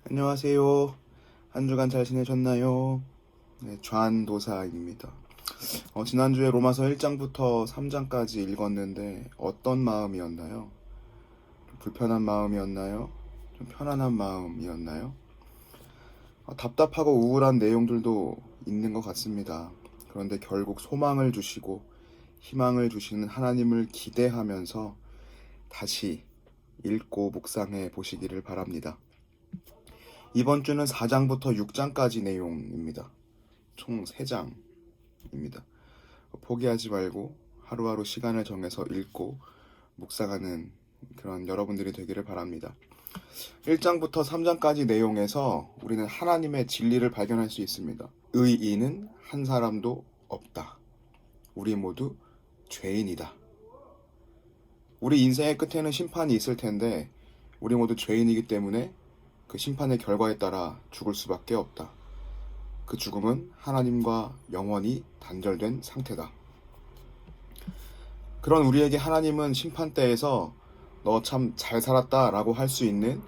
안녕하세요. 한 주간 잘 지내셨나요? 네, 좌안도사입니다. 지난주에 로마서 1장부터 3장까지 읽었는데 어떤 마음이었나요? 좀 불편한 마음이었나요? 좀 편안한 마음이었나요? 답답하고 우울한 내용들도 있는 것 같습니다. 그런데 결국 소망을 주시고 희망을 주시는 하나님을 기대하면서 다시 읽고 묵상해 보시기를 바랍니다. 이번 주는 4장부터 6장까지 내용입니다. 총 3장입니다. 포기하지 말고 하루하루 시간을 정해서 읽고 묵상하는 그런 여러분들이 되기를 바랍니다. 1장부터 3장까지 내용에서 우리는 하나님의 진리를 발견할 수 있습니다. 의인은 한 사람도 없다. 우리 모두 죄인이다. 우리 인생의 끝에는 심판이 있을 텐데 우리 모두 죄인이기 때문에 그 심판의 결과에 따라 죽을 수밖에 없다. 그 죽음은 하나님과 영원히 단절된 상태다. 그런 우리에게 하나님은 심판대에서 너 참 잘 살았다 라고 할 수 있는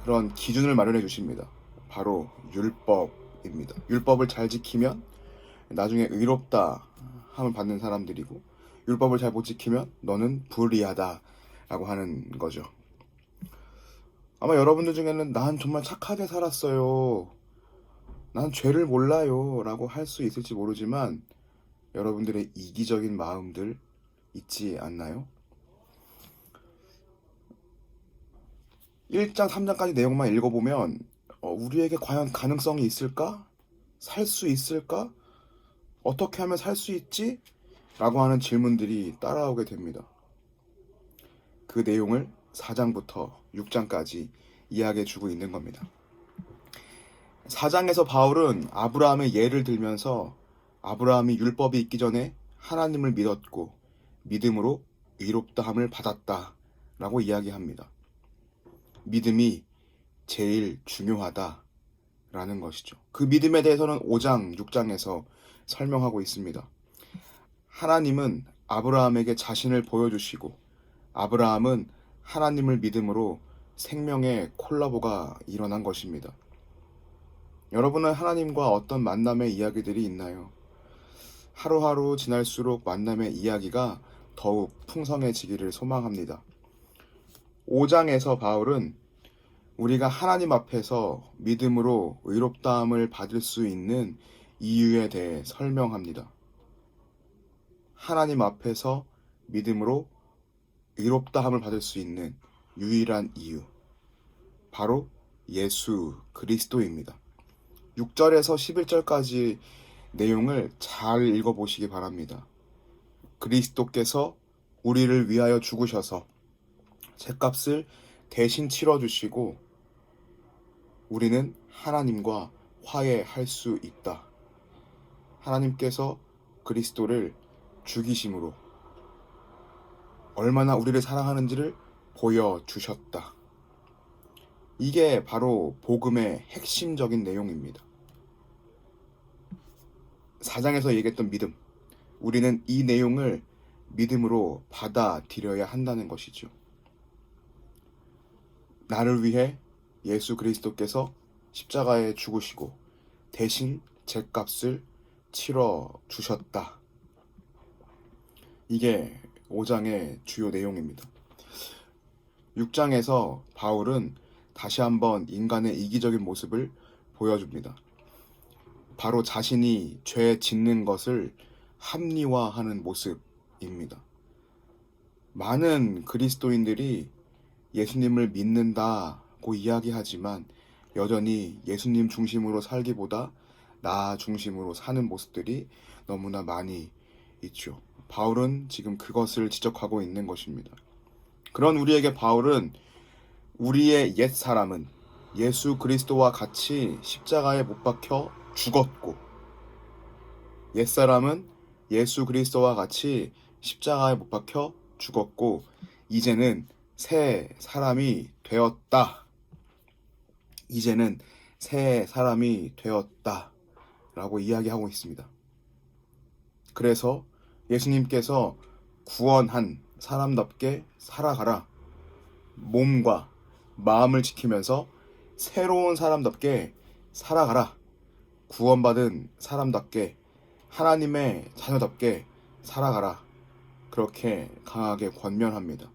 그런 기준을 마련해 주십니다. 바로 율법입니다. 율법을 잘 지키면 나중에 의롭다 함을 받는 사람들이고, 율법을 잘 못 지키면 너는 불의하다 라고 하는 거죠. 아마 여러분들 중에는 난 정말 착하게 살았어요, 난 죄를 몰라요 라고 할 수 있을지 모르지만 여러분들의 이기적인 마음들 있지 않나요? 1장, 3장까지 내용만 읽어보면 우리에게 과연 가능성이 있을까? 살 수 있을까? 어떻게 하면 살 수 있지? 라고 하는 질문들이 따라오게 됩니다. 그 내용을 4장부터 6장까지 이야기해주고 있는 겁니다. 4장에서 바울은 아브라함의 예를 들면서 아브라함이 율법이 있기 전에 하나님을 믿었고 믿음으로 의롭다함을 받았다 라고 이야기합니다. 믿음이 제일 중요하다라는 것이죠. 그 믿음에 대해서는 5장, 6장에서 설명하고 있습니다. 하나님은 아브라함에게 자신을 보여주시고 아브라함은 하나님을 믿음으로 생명의 콜라보가 일어난 것입니다. 여러분은 하나님과 어떤 만남의 이야기들이 있나요? 하루하루 지날수록 만남의 이야기가 더욱 풍성해지기를 소망합니다. 5장에서 바울은 우리가 하나님 앞에서 믿음으로 의롭다함을 받을 수 있는 이유에 대해 설명합니다. 하나님 앞에서 믿음으로 의롭다함을 받을 수 있는 유일한 이유, 바로 예수 그리스도입니다. 6절에서 11절까지 내용을 잘 읽어보시기 바랍니다. 그리스도께서 우리를 위하여 죽으셔서 죗값을 대신 치러주시고 우리는 하나님과 화해할 수 있다. 하나님께서 그리스도를 죽이심으로 얼마나 우리를 사랑하는지를 보여주셨다. 이게 바로 복음의 핵심적인 내용입니다. 4장에서 얘기했던 믿음, 우리는 이 내용을 믿음으로 받아들여야 한다는 것이죠. 나를 위해 예수 그리스도께서 십자가에 죽으시고 대신 죗값을 치러 주셨다. 이게 5장의 주요 내용입니다. 6장에서 바울은 다시 한번 인간의 이기적인 모습을 보여줍니다. 바로 자신이 죄 짓는 것을 합리화하는 모습입니다. 많은 그리스도인들이 예수님을 믿는다고 이야기하지만 여전히 예수님 중심으로 살기보다 나 중심으로 사는 모습들이 너무나 많이 있죠. 바울은 지금 그것을 지적하고 있는 것입니다. 그런 우리에게 바울은 우리의 옛 사람은 예수 그리스도와 같이 십자가에 못 박혀 죽었고 옛 사람은 예수 그리스도와 같이 십자가에 못 박혀 죽었고 이제는 새 사람이 되었다. 이제는 새 사람이 되었다 라고 이야기하고 있습니다. 그래서 예수님께서 구원한 사람답게 살아가라. 몸과 마음을 지키면서 새로운 사람답게 살아가라. 구원받은 사람답게, 하나님의 자녀답게 살아가라. 그렇게 강하게 권면합니다.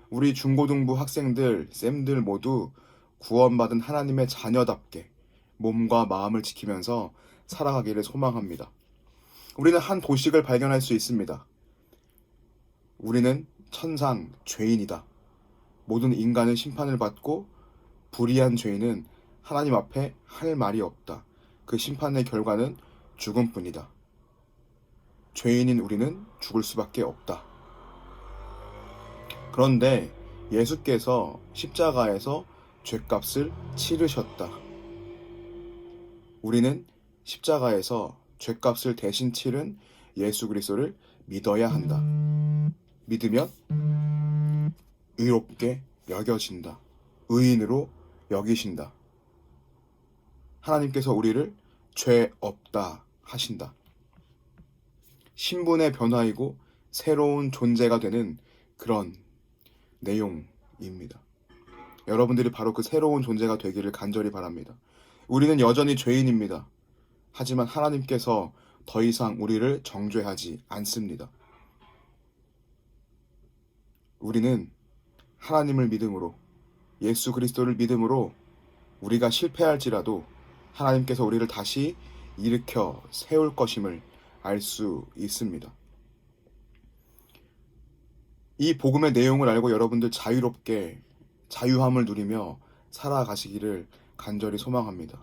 우리 중고등부 학생들, 쌤들 모두 구원받은 하나님의 자녀답게 몸과 마음을 지키면서 살아가기를 소망합니다. 우리는 한 도식을 발견할 수 있습니다. 우리는 천상 죄인이다. 모든 인간은 심판을 받고 불의한 죄인은 하나님 앞에 할 말이 없다. 그 심판의 결과는 죽음뿐이다. 죄인인 우리는 죽을 수밖에 없다. 그런데 예수께서 십자가에서 죄값을 치르셨다. 우리는 십자가에서 죄값을 대신 치른 예수 그리스도를 믿어야 한다. 믿으면 의롭게 여겨진다. 의인으로 여기신다. 하나님께서 우리를 죄 없다 하신다. 신분의 변화이고 새로운 존재가 되는 그런 내용입니다. 여러분들이 바로 그 새로운 존재가 되기를 간절히 바랍니다. 우리는 여전히 죄인입니다. 하지만 하나님께서 더 이상 우리를 정죄하지 않습니다. 우리는 하나님을 믿음으로, 예수 그리스도를 믿음으로 우리가 실패할지라도 하나님께서 우리를 다시 일으켜 세울 것임을 알 수 있습니다. 이 복음의 내용을 알고 여러분들 자유롭게 자유함을 누리며 살아가시기를 간절히 소망합니다.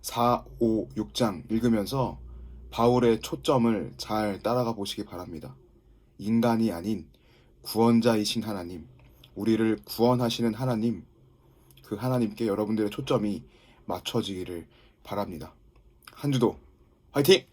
4, 5, 6장 읽으면서 바울의 초점을 잘 따라가 보시기 바랍니다. 인간이 아닌 구원자이신 하나님, 우리를 구원하시는 하나님, 그 하나님께 여러분들의 초점이 맞춰지기를 바랍니다. 한 주도 화이팅!